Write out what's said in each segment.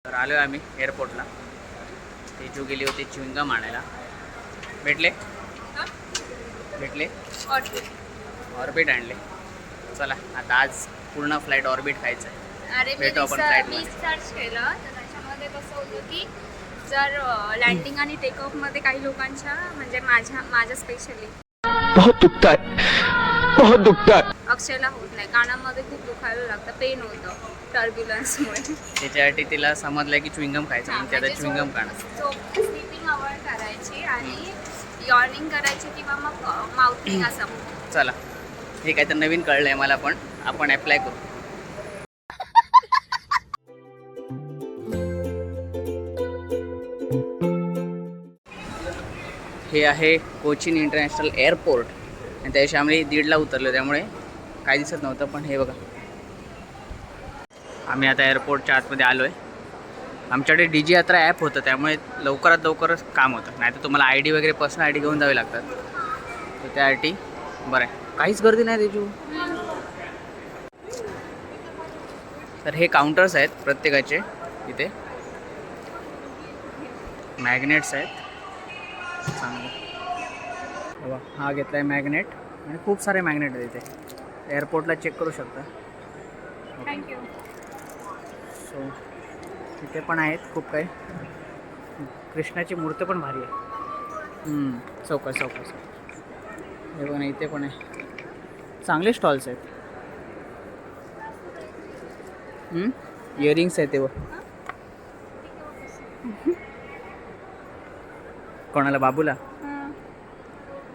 आलो आम्ही एअरपोर्टला. तेजू गेली होती च्युइंगम आणायला. भेटले ऑर्बिट आणले. चला आता आज पूर्ण फ्लाईट ऑर्बिट खायचं आहे. अरे भेटू आपण फ्लाईट मी मध्ये. सर्च केलं तर त्याच्यामध्ये कसं होतं की जर लँडिंग आणि टेकऑफमध्ये काही लोकांच्या म्हणजे माझ्या स्पेशली बहुत दुखता है अक्षयला होत नाही, कानामध्ये खूप दुखायला लागतं, पेन होतं टर्ब्युलन्समुळे. त्याच्यासाठी तिला समजलं की च्युइंगम खायचं म्हणून त्याला च्युइंगम खाणं. स्लीपिंग अवॉइड करायची आणि यॉर्निंग करायची किंवा मग माउथिंग असं. चला हे काय तर नवीन कळलं आहे मला, पण आपण अप्लाय करू. हे आहे कोचीन इंटरनॅशनल एअरपोर्ट आणि त्यादिवशी आम्ही 1:30ला उतरलो, त्यामुळे काही दिसत नव्हतं. पण हे बघा, आम्ही आता एअरपोर्टच्या आतमध्ये आलो आहे. आमच्याकडे DG यात्रा ॲप होतं, त्यामुळे लवकरच काम होतं. नाही तर तुम्हाला ID वगैरे पर्सनल ID घेऊन जावे लागतात. तर त्यासाठी बरं आहे, काहीच गर्दी नाही तेजू. तर हे काउंटर्स आहेत प्रत्येकाचे. इथे मॅग्नेट्स आहेत चांगले. बघा, हा घेतला आहे मॅग्नेट आणि खूप सारे मॅग्नेट आहेत इथे. एअरपोर्टला चेक करू शकता. थँक्यू. सो इथे पण आहेत खूप काही. कृष्णाची मूर्ती पण भारी आहे. चौकस हे बघा ना, इथे पण आहे. चांगले स्टॉल्स आहेत. इयरिंग्स आहेत ते. कोणाला? बाबूला?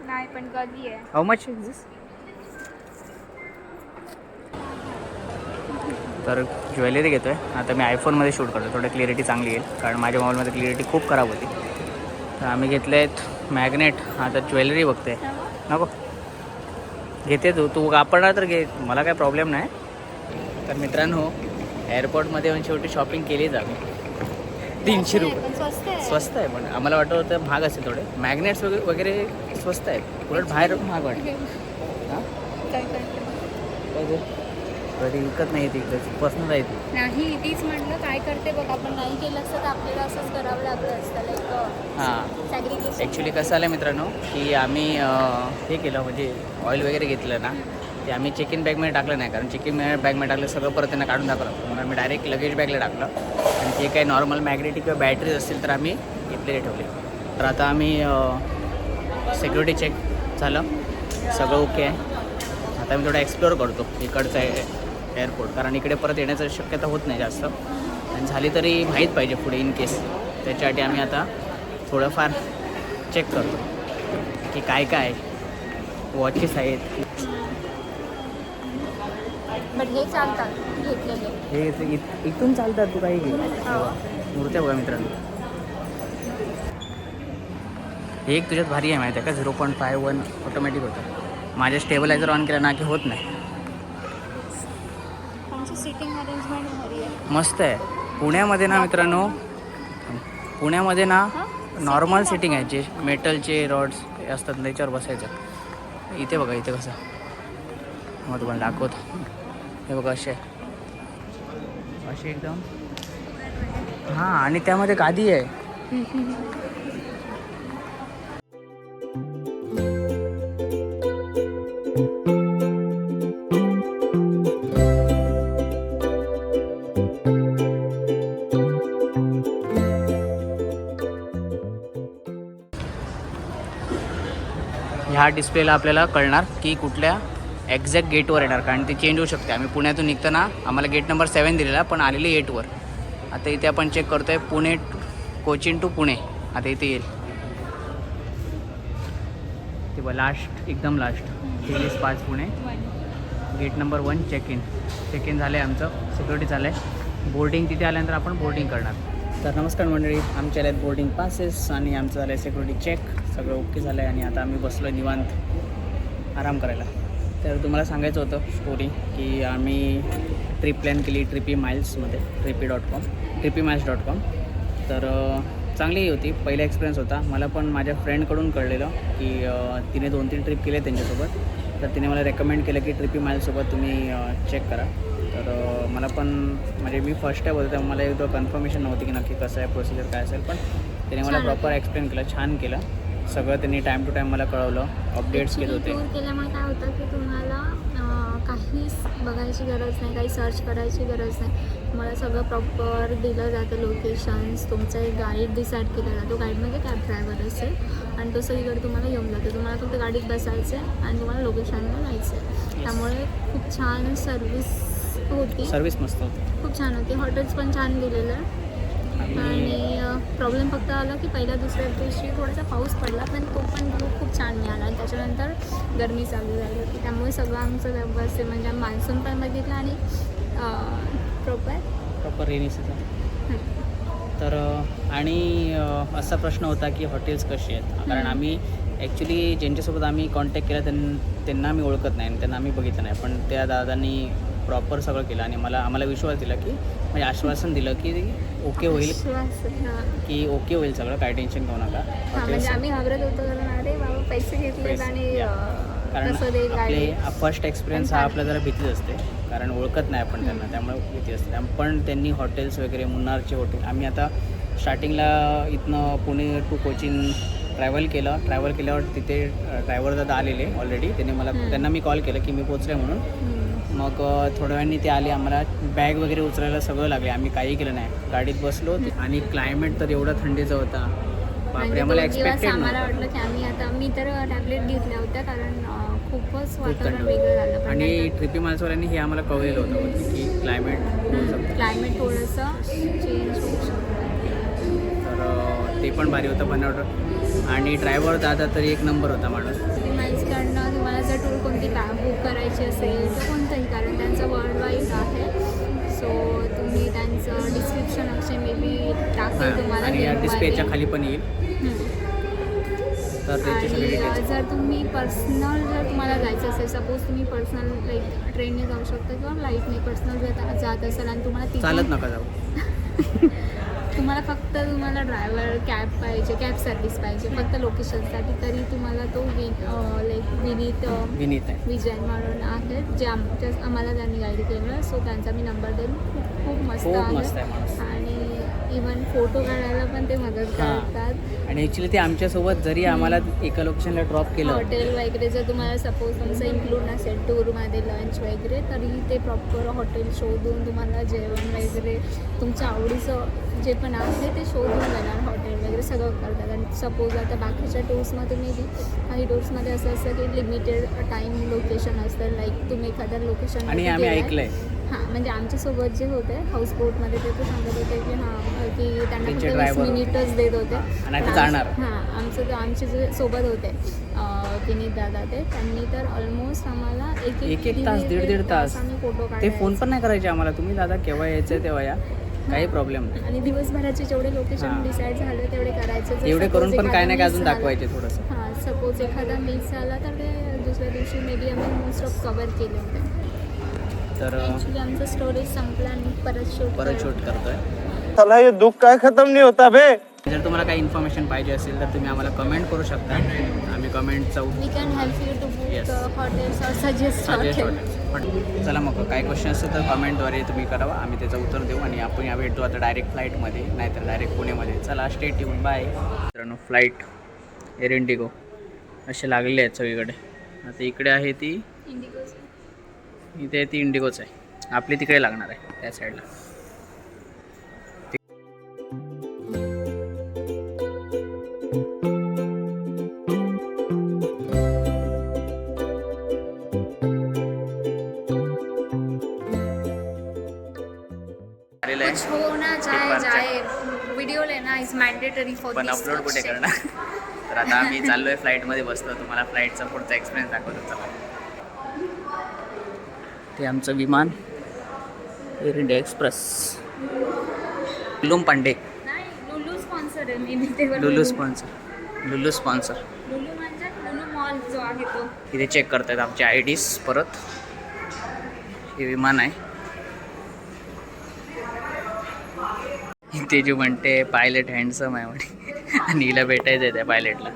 नाही पण कधी आहे. हाऊ मच इज दिस? तर ज्वेलरी घेतो आहे आता. मी आयफोनमध्ये शूट करतो, थोडं क्लिअरिटी चांगली येईल, कारण माझ्या मोबाईलमध्ये क्लिअरिटी खूप खराब होती. तर आम्ही घेतले आहेत मॅग्नेट. आता ज्वेलरी बघते. नको घेते तू वापरणार तर घे, मला काय प्रॉब्लेम नाही. तर मित्रांनो, एअरपोर्टमध्ये येऊन शेवटी शॉपिंग केलीच आम्ही. 300 रुपये स्वस्त आहे. पण आम्हाला वाटत होतं महाग असेल थोडे. मॅग्नेट्स वगैरे स्वस्त आहेत, उलट बाहेर महाग वाटते. हां कधी विकत नाही तिकडे, पर्सनल आहे ती. नाही तीच म्हटलं काय करते बघ, आपण नाही केलं असतं तर आपल्याला असंच करावं लागलं असतं. लाईक हां, सॅग्रिगेशन. ॲक्च्युली कसं आलं मित्रांनो की आम्ही हे केलं, म्हणजे ऑइल वगैरे घेतलं ना, ते आम्ही चेक इन बॅगमध्ये टाकलं नाही, कारण चेक इन बॅगमध्ये टाकलं सगळं परत त्यांना काढून दाखवलं लागतं. म्हणून आम्ही डायरेक्ट लगेज बॅगला टाकलं. आणि जे काही नॉर्मल मॅग्नेटिक किंवा बॅटरीज असतील तर आम्ही इथले ठेवले. तर आता आम्ही सिक्युरिटी चेक झालं, सगळं ओके आहे. आता मी थोडं एक्सप्लोअर करतो इकडचं एअरपोर्ट, कारण इकडे परत येण्याची शक्यता होत नाही जास्त, आणि झाली तरी माहीत पाहिजे पुढे इन केस. त्याच्यासाठी आम्ही आता थोडंफार चेक करतो की काय काय वॉचेस आहेत. बट हे चालतात घेतलेले. हे इथून चालतात, तू काही घे. मूर्त्या बघा मित्रांनो. हे एक तुझ्यात भारी आहे माहिती आहे का, 0.51 ऑटोमॅटिक होतं. माझ्या स्टेबलायझर ऑन केलं ना की होत नाही. सिटिंग अरेंजमेंट भारी आहे, मस्त आहे. पुण्यामध्ये ना मित्रांनो, पुण्यामध्ये ना नॉर्मल सिटिंग आहे, जे मेटलचे रॉड्स असतात त्याच्यावर बसायचं. इथे बघा, इथे कसं मग तुम्हाला दाखवतो. हे बघा असे एकदम. हां, आणि त्यामध्ये गादी आहे. ह्या डिस्प्लेला आपल्याला कळणार की कुठल्या एक्झॅक्ट गेटवर येणार, कारण ते चेंज होऊ शकते. आम्ही पुण्यातून निघताना आम्हाला गेट नंबर 7 दिलेला, पण आलेले 8वर. आता इथे आपण चेक करतो आहे कोचीन टू पुणे. आता इथे येईल ते बघ, लास्ट एकदम last 23:05 Pune. Gate number 1 check in झालं आहे आमचं, सिक्युरिटी झालं आहे. बोर्डिंग तिथे आल्यानंतर आपण बोर्डिंग करणार. तर नमस्कार मंडळी, आमच्या आल्यात बोर्डिंग पासेस आणि आमचं झालं आहे सिक्युरिटी चेक, सगळं ओके झालं आहे आणि आता आम्ही बसलो आहे निवांत आराम करायला. तर तुम्हाला सांगायचं होतं स्टोरी की आम्ही ट्रिप प्लॅन केली ट्रिपीमाइल्समध्ये, ट्रिपीमाइल्स.com. तर चांगली होती, पहिला एक्सपिरियन्स होता. मला पण माझ्या फ्रेंडकडून कळलेलं की तिने 2-3 ट्रिप केले त्यांच्यासोबत, तर तिने मला रेकमेंड केलं की ट्रिपीमाइल्ससोबत तुम्ही चेक करा. तर मला पण म्हणजे मी फर्स्ट टाईम होतं, त्यामुळे मला एकदम कन्फर्मेशन नव्हती की नक्की कसं आहे, प्रोसिजर काय असेल. पण त्याने मला प्रॉपर एक्सप्लेन केलं, छान केलं सगळं. त्यांनी टाईम टू टाईम मला कळवलं, अपडेट्स घेत होते. टूर केल्यामुळे काय होतं की तुम्हाला काहीच बघायची गरज नाही, काही सर्च करायची गरज नाही. तुम्हाला सगळं प्रॉपर दिलं जातं, लोकेशन्स. तुमचा एक गाईड डिसाईड केला जातो, गाईड म्हणजे कॅब ड्रायव्हर असेल आणि तो सगळीकडे तुम्हाला येऊन जातो. तुम्हाला फक्त गाडीत बसायचं आहे आणि तुम्हाला लोकेशनला जायचं आहे. त्यामुळे खूप छान सर्विस मस्त होती, खूप छान होती. हॉटेल्स पण छान दिलेलं आहे. आणि प्रॉब्लेम फक्त आला की पहिल्या दुसऱ्या दिवशी थोडासा पाऊस पडला, पण तो पण खूप छान मिळाला. आणि त्याच्यानंतर गरमी चालू झाली होती, त्यामुळे सगळं आमचं व्यवस्थित म्हणजे मान्सून पण बघितलं आणि प्रॉपर रेनी सीझन. तर आणि असा प्रश्न होता की हॉटेल्स कशी आहेत, कारण आम्ही ॲक्च्युली ज्यांच्यासोबत आम्ही कॉन्टॅक्ट केला त्यांना आम्ही ओळखत नाही आणि त्यांना आम्ही बघितलं नाही. पण त्या दादांनी प्रॉपर सगळं केलं आणि आम्हाला विश्वास दिला की म्हणजे आश्वासन दिलं की ओके होईल, की ओके होईल सगळं, काय टेन्शन घेऊ नका. म्हणजे आम्ही घाबरत होतो कारण अरे बाबा पैसे घेतलेत आणि कारण आपले फर्स्ट एक्सपिरियन्स हा आपला जरा भीतीच असते, कारण ओळखत नाही आपण त्यांना, त्यामुळे भीती असते. पण त्यांनी हॉटेल्स वगैरे, मुन्नारचे हॉटेल, आम्ही आता स्टार्टिंगला इथनं पुणे टू कोचीन ट्रॅव्हल केल्यावर तिथे ड्रायव्हर दादा आलेले ऑलरेडी. त्यांना मी कॉल केलं की मी पोचले म्हणून. मग थोड्या वेळाने ते आले, आम्हाला बॅग वगैरे उचलायला सगळं लागले, आम्ही काही केलं नाही, गाडीत बसलो. आणि क्लायमेट तर एवढा थंडीचा होता, बापरे, आम्हाला एक्सपेक्टेड आम्हाला वाटलं की मी तर टॅबलेट घेतल्या होत्या कारण खूपच वातावरण वेगळं झालं. आणि ट्रिपीमाइल्सवाल्यांनी हे आम्हाला कळलेलं होतं की क्लायमेट थोडंसं चेंज होऊ शकतं. तर ते पण भारी होतं बनवलं. आणि ड्रायव्हर दादा तर एक नंबर होता माणूस. ट्रिपीमाइल्सकडनं तुम्हाला जर टूर कोणती बुक करायची असेल तर कोणतंही, कारण त्यांचं वर्ल्ड वाईड आहे. सो तुम्ही त्यांचं डिस्क्रिप्शन असे मे बी टाकतील तुम्हाला, आणि या डिस्प्लेच्या खाली पण येईल. तर आणि जर तुम्ही जर तुम्हाला जायचं असेल, सपोज तुम्ही पर्सनल लाईक ट्रेनने जाऊ शकता किंवा फ्लाईटने पर्सनल जात असेल आणि तुम्हाला चालत नका जाऊ तुम्हाला ड्रायव्हर कॅब सर्व्हिस पाहिजे फक्त लोकेशनसाठी, तरी तुम्हाला तो विनीत विजय म्हणून आहेत, जे आम्हाला त्यांनी गाईड केलं. सो त्यांचा मी नंबर देईन. खूप मस्त आहे आणि इवन फोटो काढायला पण ते मदत करतात. आणि ॲक्च्युली ते आमच्यासोबत जरी आम्हाला एका लोकेशनला ड्रॉप केलं, हॉटेल वगैरे जर तुम्हाला सपोज तुमचं इन्क्लूड नसेल टूरमध्ये लंच वगैरे, तरी ते प्रॉपर हॉटेल शोधून तुम्हाला जेवण वगैरे तुमच्या आवडीचं जे पण आहे ते शोधून देणार. हॉटेल वगैरे सगळं करतात. आणि सपोज आता बाकीच्या टूर्समध्ये काही टूर्समध्ये असं असतं की लिमिटेड टाईम लोकेशन असतं, लाईक तुम्ही एखाद्या लोकेशन आणि आम्ही ऐकलंय म्हणजे आमच्यासोबत जे होते हाऊसबोटमध्ये ते सांगत होते की त्यांना फक्त 20 मिनिटच देत होते. आमचे जे सोबत होते विनीत दादा, त्यांनी तर ऑलमोस्ट आम्हाला एक तास, दीड तास आम्ही फोटो ते फोन पण नाही करायचे आम्हाला, तुम्ही दादा केव्हा यायचं तेव्हा या, काही प्रॉब्लेम नाही. आणि दिवसभराचे जेवढे लोकेशन डिसाईड झाले तेवढे करायचे, एवढे करून पण काय नाही अजून दाखवायचे थोडंसं. सपोज एखादा मिस झाला तर ते दुसऱ्या दिवशी मे बी आम्ही मोस्ट ऑफ कवर केले होते. तर ॲक्च्युली आमचं स्टोरेज संपला आणि परत शूट करतोय. साला ये दुख काय खत्म नहीं होता बे. जर तुम्हाला काही इन्फॉर्मेशन पाहिजे असेल तर तुम्ही आम्हाला कमेंट करू शकता, आम्ही कमेंटचा we can help you to book hotels और सजेस्ट हॉटेल्स. चला मग काय क्वेश्चन असेल तर कमेंटद्वारे तुम्ही करावा, आम्ही त्याचं उत्तर देऊ. आणि आपण या भेटतो आता डायरेक्ट फ्लाईटमध्ये, नाहीतर डायरेक्ट पुणेमध्ये. चला स्टे ट्यून, बाय मित्रांनो. फ्लाईट एअर इंडिगो असे लागलेले आहेत सगळीकडे. आता इकडे आहे ती इथे ती इंडिगोच आहे, आपली तिकडे लागणार आहे त्या साईडला. कुछ हो ना जाए व्हिडिओ लेना इज मॅन्डेटरी फॉर पण अपलोड कुठे करणार. तर आता आम्ही चाललोय फ्लाईटमध्ये बसतो, तुम्हाला फ्लाईटचा पुढचा एक्सपिरियन्स दाखवतो. चला ते आमचं विमान एअर इंडिया एक्सप्रेस. लुम पांडे. नाही, लुलू स्पॉन्सर आहे. मी ते लुलू स्पॉन्सर. लुलू स्पॉन्सर. लुलू म्हणजे लुलू मॉल जो आहे तो. इथे चेक करतायत आमचे IDs परत. हे विमान आहे. तेजू म्हणते पायलट हँडसम आहे म्हणे आणि हिला भेटायचं आहे त्या पायलटला.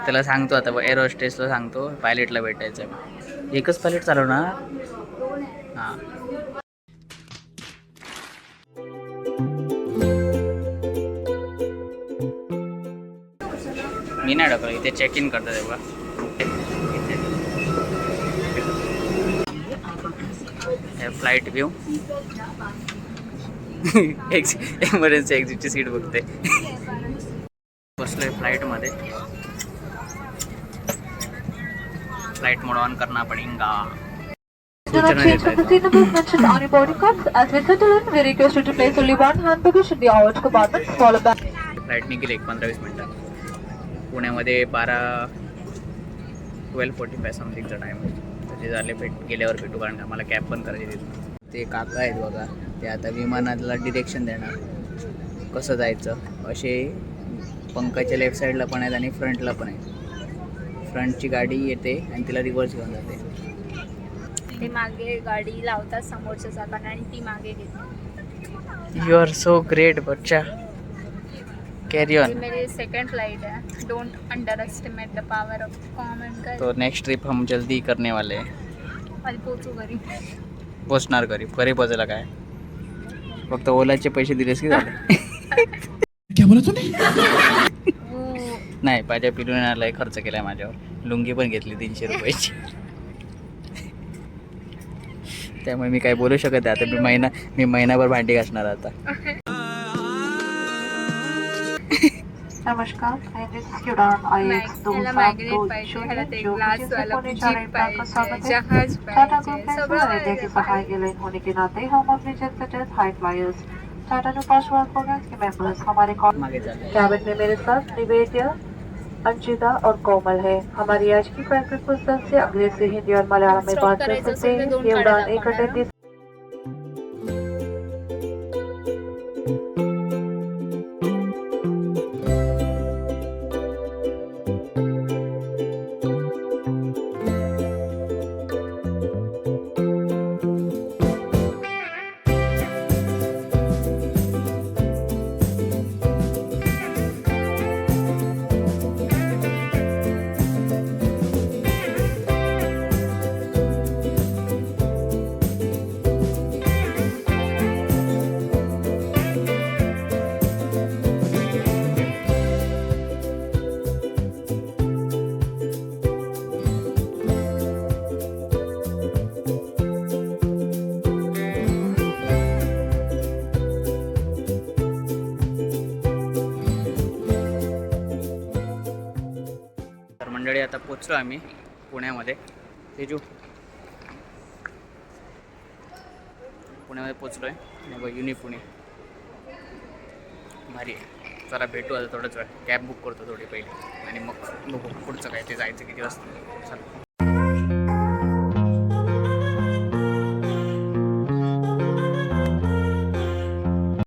त्याला सांगतो आता एअर होस्टेसला सांगतो पायलटला भेटायचं आहे. एकच पायलट चालवणार. हां मी नाही टाकलं. इथे चेक इन करतात तेव्हा. Flight view. एमर्जन्सी एक्झिटची सीट बघते. बसलोय फ्लाईटमध्ये. फ्लाइट मोड ऑन करना पड़ेगा. Do not change from the seat numbers mentioned on your boarding cards. As we settle in, we request you to place only one hand baggage in the outward compartment, followed by. Flight निघेल 15-20 मिनिटात. पुण्यामध्ये 12:45 समथिंगचा time आहे. तर ते झाले गेल्यावर भेटू, कारण आम्हाला कॅब पण करायची तिथून. ते काका आहेत बघा, ते आता विमानाला डिरेक्शन देणार कसं जायचं. असे पंखाच्या लेफ्ट साईडला पण आहेत आणि फ्रंटला पण आहेत. फ्रंटची गाडी येते आणि तिला रिव्हर्स घेऊन जाते. ते मागे गाडी लावतात समोरच्या चाकाने आणि ती मागे घेते. यू आर सो ग्रेट बच्चा. कैरी ऑन. मेरी सेकंड फ्लाइट है. Don't under estimate the power of common girl. तो नेक्स्ट ट्रिप हम जल्दी करने वाले हैं. आणि पोचू घरी. पोचणार घरी. घरी पोचायला काय, फक्त ओलाचे पैसे दिलेस की झाले. क्या बोला तूने? नाही, माझ्या पिलुनाला खर्च केलाय माझ्यावर. लुंगी पण घेतली 300 रुपयाची. त्यामुळे मी काय बोलू शकत आहे. आता मी महिनाभर भांडी घासणार आता. नमस्कार, INS उड़ान IX 272 जहाज टाटा ग्रुप इंडिया की सहाय के लिए होने के नाते हम अपने jet setters high flyers Tata Neu password program के मेंबर्स हमारे मागे चालले. कैबिन में मेरे साथ निवेद्या, अंशिता और कोमल है. हमारी आज की फ्लाइट में कुछ दल से अंग्रेजी, हिंदी और मलयालम में बात कर सकते हैं. ये उड़ान 1 घंटे 30 मंडळी आता पोचलो आम्ही पुण्यामध्ये. तेजू पुण्यामध्ये पोचलो आहे बघ. युनिपुणे भारी आहे. चला भेटू आता थोडंच वेळ. कॅब बुक करतो थोडी पहिले आणि मग बघू पुढचं काय ते जायचं किती वाजता. चला.